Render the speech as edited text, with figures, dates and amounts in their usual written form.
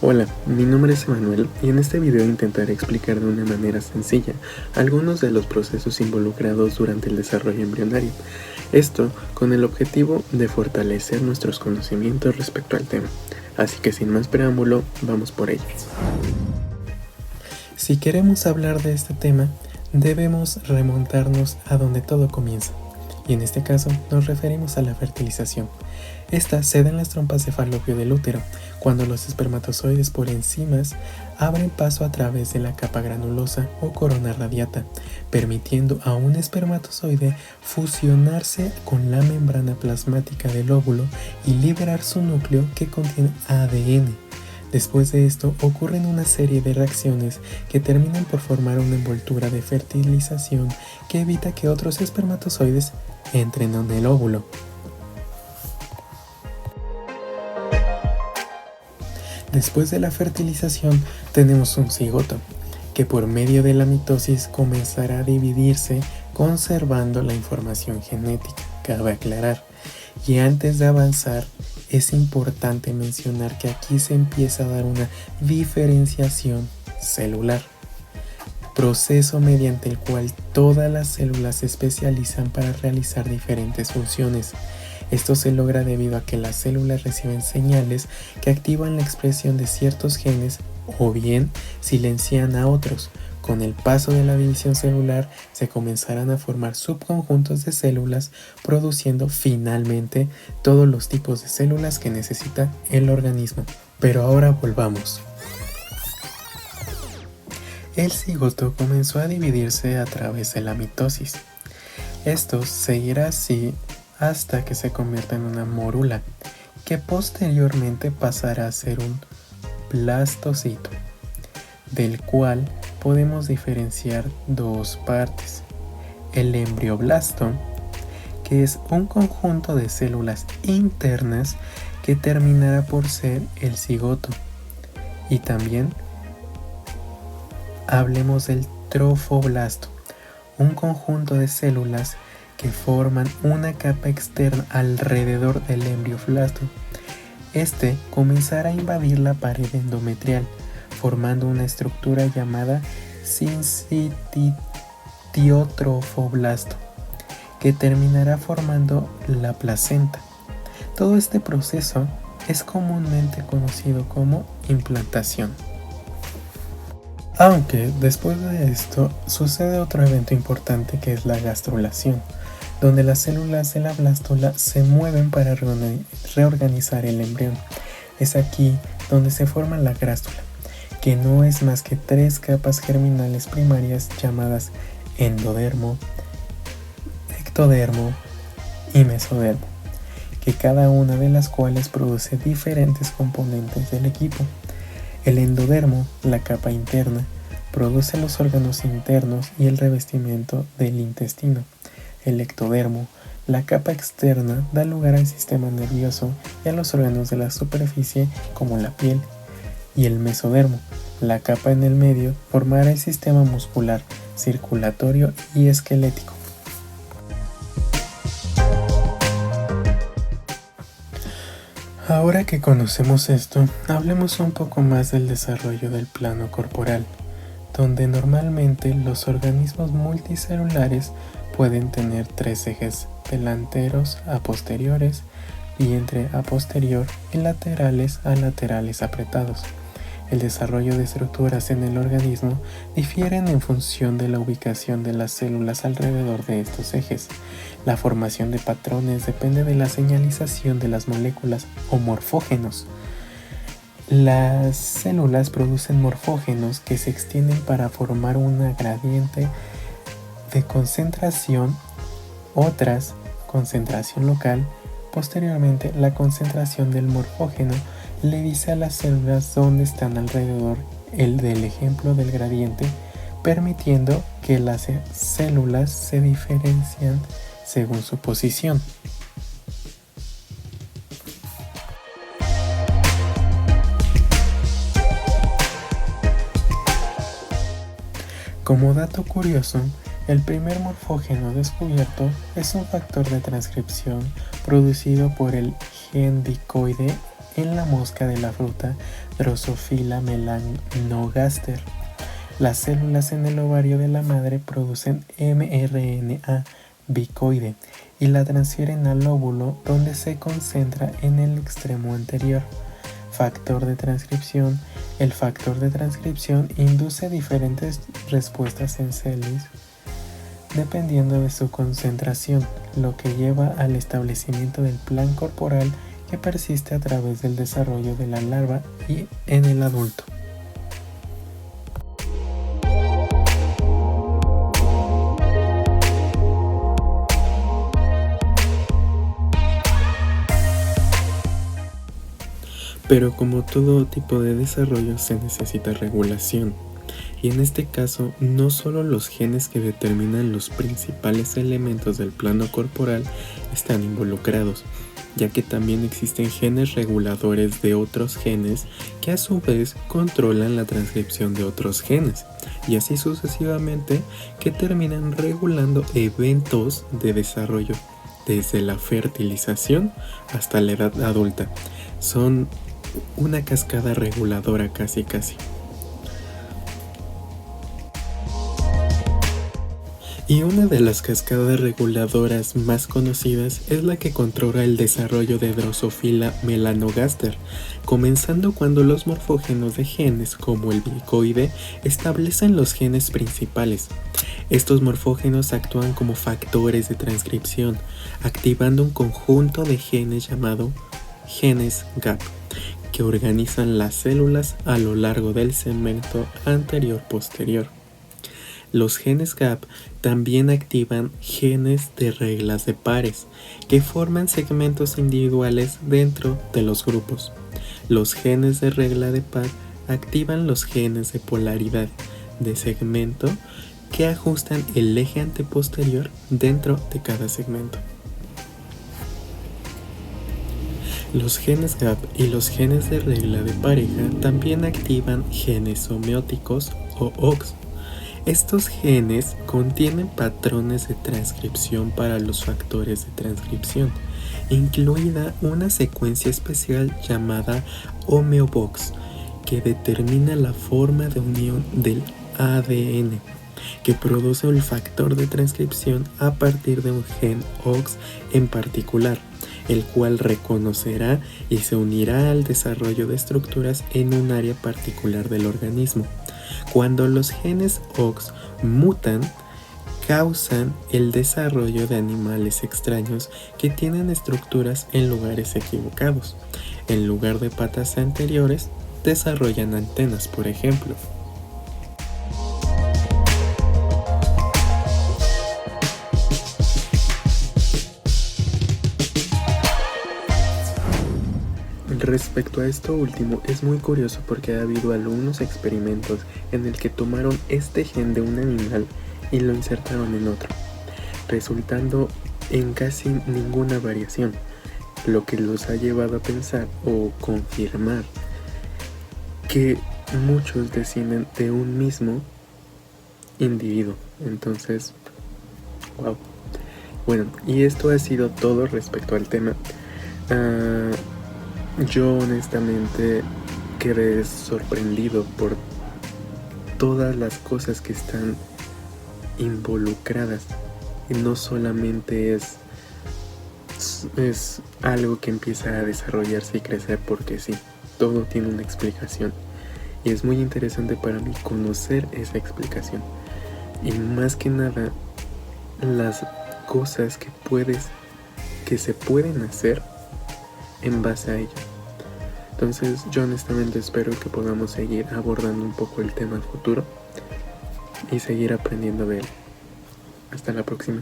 Hola, mi nombre es Emanuel y en este video intentaré explicar de una manera sencilla algunos de los procesos involucrados durante el desarrollo embrionario. Esto con el objetivo de fortalecer nuestros conocimientos respecto al tema. Así que sin más preámbulo, vamos por ello. Si queremos hablar de este tema, debemos remontarnos a donde todo comienza. Y en este caso nos referimos a la fertilización. Esta se da en las trompas de falopio del útero, cuando los espermatozoides por enzimas abren paso a través de la capa granulosa o corona radiata, permitiendo a un espermatozoide fusionarse con la membrana plasmática del óvulo y liberar su núcleo que contiene ADN. Después de esto ocurren una serie de reacciones que terminan por formar una envoltura de fertilización que evita que otros espermatozoides entren en el óvulo. Después de la fertilización tenemos un cigoto, que por medio de la mitosis comenzará a dividirse conservando la información genética, cabe aclarar. Y antes de avanzar, es importante mencionar que aquí se empieza a dar una diferenciación celular, proceso mediante el cual todas las células se especializan para realizar diferentes funciones. Esto se logra debido a que las células reciben señales que activan la expresión de ciertos genes o bien silencian a otros. Con el paso de la división celular se comenzarán a formar subconjuntos de células, produciendo finalmente todos los tipos de células que necesita el organismo. Pero ahora volvamos. El cigoto comenzó a dividirse a través de la mitosis. Esto seguirá así hasta que se convierta en una morula, que posteriormente pasará a ser un blastocito, del cual podemos diferenciar dos partes: el embrioblasto, que es un conjunto de células internas que terminará por ser el cigoto, y también hablemos del trofoblasto, un conjunto de células que forman una capa externa alrededor del embrioblasto. Este comenzará a invadir la pared endometrial, formando una estructura llamada sincitiotrofoblasto, que terminará formando la placenta. Todo este proceso es comúnmente conocido como implantación. Aunque después de esto sucede otro evento importante, que es la gastrulación, donde las células de la blástula se mueven para reorganizar el embrión. Es aquí donde se forma la grástula, que no es más que 3 capas germinales primarias llamadas endodermo, ectodermo y mesodermo, que cada una de las cuales produce diferentes componentes del equipo. El endodermo, la capa interna, produce los órganos internos y el revestimiento del intestino. El ectodermo, la capa externa, da lugar al sistema nervioso y a los órganos de la superficie como la piel. Y el mesodermo, la capa en el medio, formará el sistema muscular, circulatorio y esquelético. Ahora que conocemos esto, hablemos un poco más del desarrollo del plano corporal, donde normalmente los organismos multicelulares pueden tener 3 ejes delanteros a posteriores, vientre a posterior y laterales a laterales apretados. El desarrollo de estructuras en el organismo difieren en función de la ubicación de las células alrededor de estos ejes. La formación de patrones depende de la señalización de las moléculas o morfógenos. Las células producen morfógenos que se extienden para formar una gradiente de concentración, otras concentración local. Posteriormente, la concentración del morfógeno le dice a las células dónde están alrededor del ejemplo del gradiente, permitiendo que las células se diferencien según su posición. Como dato curioso, el primer morfógeno descubierto es un factor de transcripción producido por el gen dicoide en la mosca de la fruta Drosophila melanogaster. Las células en el ovario de la madre producen mRNA bicoide y la transfieren al óvulo, donde se concentra en el extremo anterior. Factor de transcripción. El factor de transcripción induce diferentes respuestas en celis dependiendo de su concentración, lo que lleva al establecimiento del plan corporal que persiste a través del desarrollo de la larva y en el adulto. Pero como todo tipo de desarrollo se necesita regulación, y en este caso no solo los genes que determinan los principales elementos del plano corporal están involucrados, ya que también existen genes reguladores de otros genes que a su vez controlan la transcripción de otros genes, y así sucesivamente, que terminan regulando eventos de desarrollo desde la fertilización hasta la edad adulta. Son una cascada reguladora casi. Y una de las cascadas reguladoras más conocidas es la que controla el desarrollo de Drosophila melanogaster, comenzando cuando los morfógenos de genes como el bicoide establecen los genes principales. Estos morfógenos actúan como factores de transcripción, activando un conjunto de genes llamado genes GAP, que organizan las células a lo largo del segmento anterior-posterior. Los genes GAP también activan genes de reglas de pares, que forman segmentos individuales dentro de los grupos. Los genes de regla de par activan los genes de polaridad de segmento, que ajustan el eje anteposterior dentro de cada segmento. Los genes GAP y los genes de regla de pareja también activan genes homeóticos o OX. Estos genes contienen patrones de transcripción para los factores de transcripción, incluida una secuencia especial llamada homeobox, que determina la forma de unión del ADN, que produce el factor de transcripción a partir de un gen OX en particular, el cual reconocerá y se unirá al desarrollo de estructuras en un área particular del organismo. Cuando los genes OX mutan, causan el desarrollo de animales extraños que tienen estructuras en lugares equivocados. En lugar de patas anteriores, desarrollan antenas, por ejemplo. Respecto a esto último, es muy curioso porque ha habido algunos experimentos en el que tomaron este gen de un animal y lo insertaron en otro, resultando en casi ninguna variación, lo que los ha llevado a pensar o confirmar que muchos descienden de un mismo individuo. Entonces, wow. Bueno, y esto ha sido todo respecto al tema. Yo honestamente quedé sorprendido por todas las cosas que están involucradas. Y no solamente es algo que empieza a desarrollarse y crecer porque sí, todo tiene una explicación. Y es muy interesante para mí conocer esa explicación. Y más que nada, las cosas que se pueden hacer en base a ello. Entonces yo honestamente espero que podamos seguir abordando un poco el tema futuro y seguir aprendiendo de él. Hasta la próxima.